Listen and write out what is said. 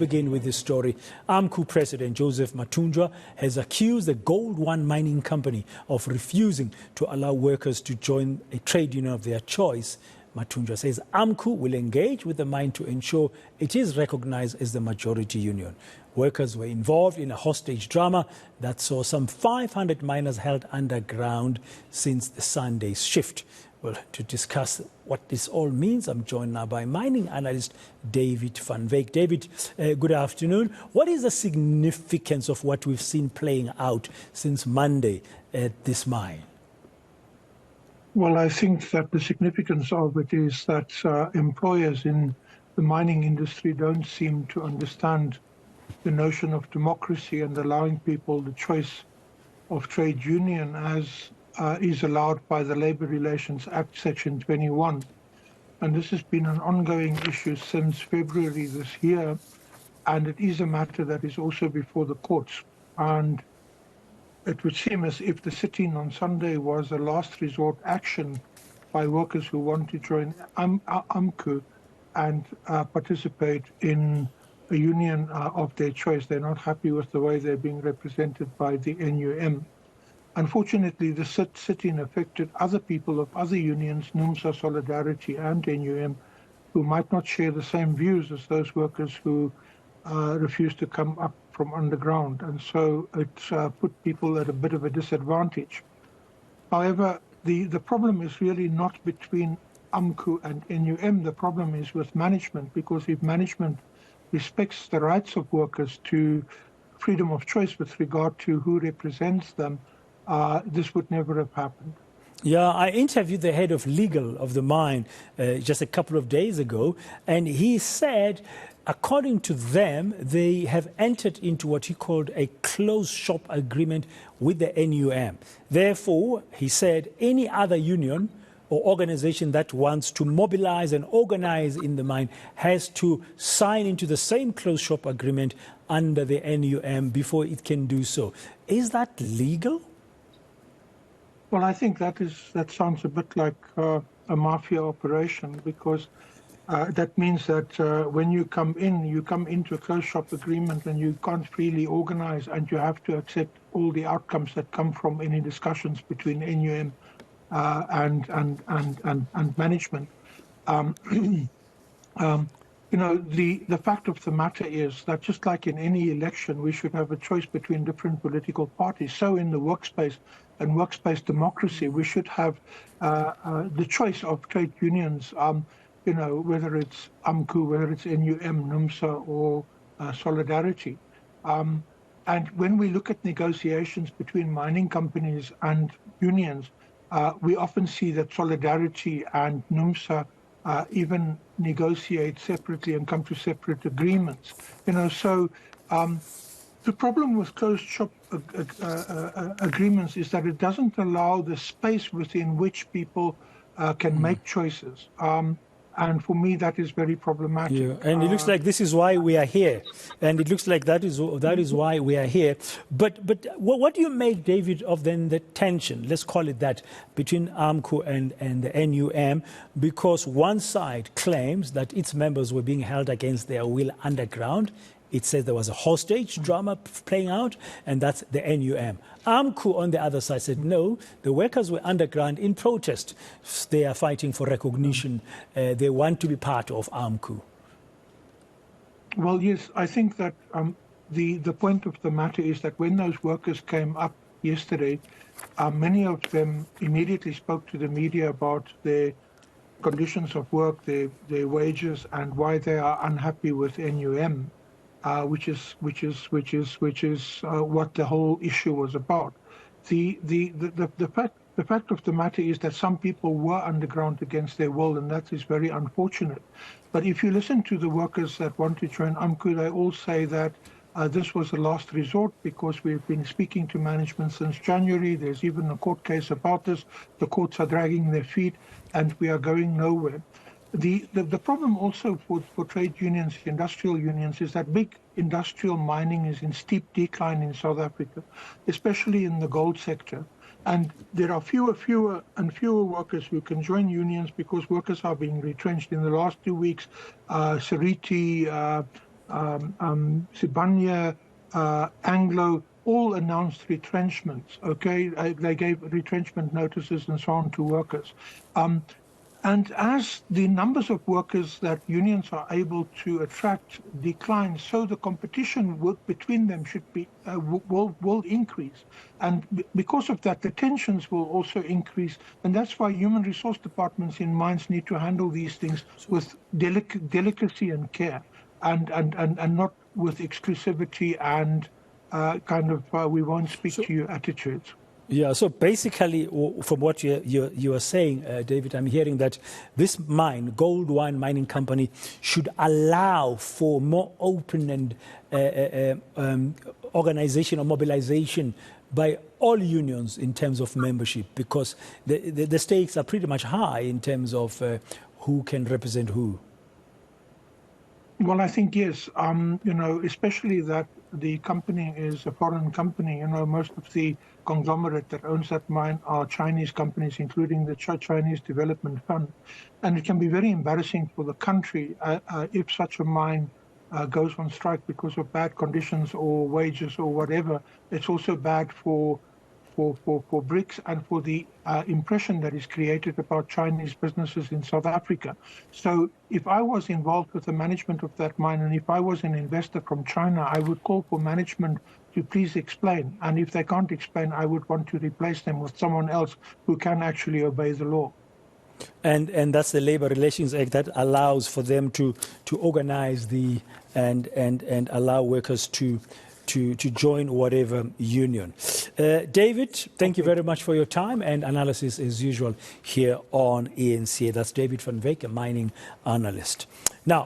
Begin with this story. AMCU President Joseph Mathunjwa has accused the Gold One mining company of refusing to allow workers to join a trade union of their choice. Mathunjwa says AMCU will engage with the mine to ensure it is recognized as the majority union. Workers were involved in a hostage drama that saw some 500 miners held underground since the Sunday's shift. Well, to discuss what this all means, I'm joined now by mining analyst David Van Wyk. David, good afternoon. What is the significance of what we've seen playing out since Monday at this mine? Well, I think that the significance of it is that employers in the mining industry don't seem to understand the notion of democracy and allowing people the choice of trade union as is allowed by the Labour Relations Act, Section 21. And this has been an ongoing issue since February this year, and it is a matter that is also before the courts. And it would seem as if the sit-in on Sunday was a last resort action by workers who want to join AMCU and participate in a union of their choice. They're not happy with the way they're being represented by the NUM. Unfortunately, the sit-in affected other people of other unions, NUMSA, Solidarity and NUM, who might not share the same views as those workers who refused to come up from underground. And so it put people at a bit of a disadvantage. However, the problem is really not between AMCU and NUM. The problem is with management, because if management respects the rights of workers to freedom of choice with regard to who represents them, this would never have happened. Yeah, I interviewed the head of legal of the mine just a couple of days ago, and he said, according to them, they have entered into what he called a closed shop agreement with the NUM. Therefore, he said, any other union or organization that wants to mobilize and organize in the mine has to sign into the same closed shop agreement under the NUM before it can do so. Is that legal? Well, I think that sounds a bit like a mafia operation, because that means that when you come into a closed shop agreement and you can't freely organize, and you have to accept all the outcomes that come from any discussions between NUM and management. You know, the fact of the matter is that just like in any election, we should have a choice between different political parties. So in the workspace and workspace democracy, we should have the choice of trade unions, you know, whether it's AMCU, whether it's NUM, NUMSA, or Solidarity. And when we look at negotiations between mining companies and unions, we often see that Solidarity and NUMSA even negotiate separately and come to separate agreements. You know, so the problem with closed shop agreements is that it doesn't allow the space within which people can make choices. And for me, that is very problematic. Yeah. And it looks like this is why we are here. And it looks like that is why we are here. But what do you make, David, of then the tension, let's call it that, between AMCU and the NUM? Because one side claims that its members were being held against their will underground. It says there was a hostage drama playing out, and that's the NUM. AMCU on the other side said, no, the workers were underground in protest. They are fighting for recognition. They want to be part of AMCU. Well, yes, I think that the point of the matter is that when those workers came up yesterday, many of them immediately spoke to the media about their conditions of work, their wages, and why they are unhappy with NUM. Which is what the whole issue was about. The fact of the matter is that some people were underground against their will, and that is very unfortunate. But if you listen to the workers that want to join AMCU, they all say that this was a last resort, because we've been speaking to management since January. There's even a court case about this. The courts are dragging their feet, and we are going nowhere. The problem also for trade unions, industrial unions, is that big industrial mining is in steep decline in South Africa, especially in the gold sector. And there are fewer workers who can join unions because workers are being retrenched. In the last 2 weeks, Seriti, Sibanye, Anglo, all announced retrenchments, okay? They gave retrenchment notices and so on to workers. And as the numbers of workers that unions are able to attract decline, so the competition between them should be will increase. And because of that, the tensions will also increase. And that's why human resource departments in mines need to handle these things with delicacy and care, and not with exclusivity and we won't speak to you attitudes. Yeah, so basically, from what you are saying, David, I'm hearing that this mine, Gold One Mining Company, should allow for more open and organization or mobilization by all unions in terms of membership, because the stakes are pretty much high in terms of who can represent who. Well, I think yes. Especially that the company is a foreign company. Most of the conglomerate that owns that mine are Chinese companies, including the Chinese Development Fund. And it can be very embarrassing for the country if such a mine goes on strike because of bad conditions or wages or whatever. It's also bad for BRICS and for the impression that is created about Chinese businesses in South Africa. So if I was involved with the management of that mine, and if I was an investor from China, I would call for management to please explain. And if they can't explain, I would want to replace them with someone else who can actually obey the law. And that's the Labour Relations Act that allows for them to organize and allow workers to join whatever union. David, thank you very much for your time and analysis as usual here on eNCA. That's David Van Wyk, a mining analyst. Now,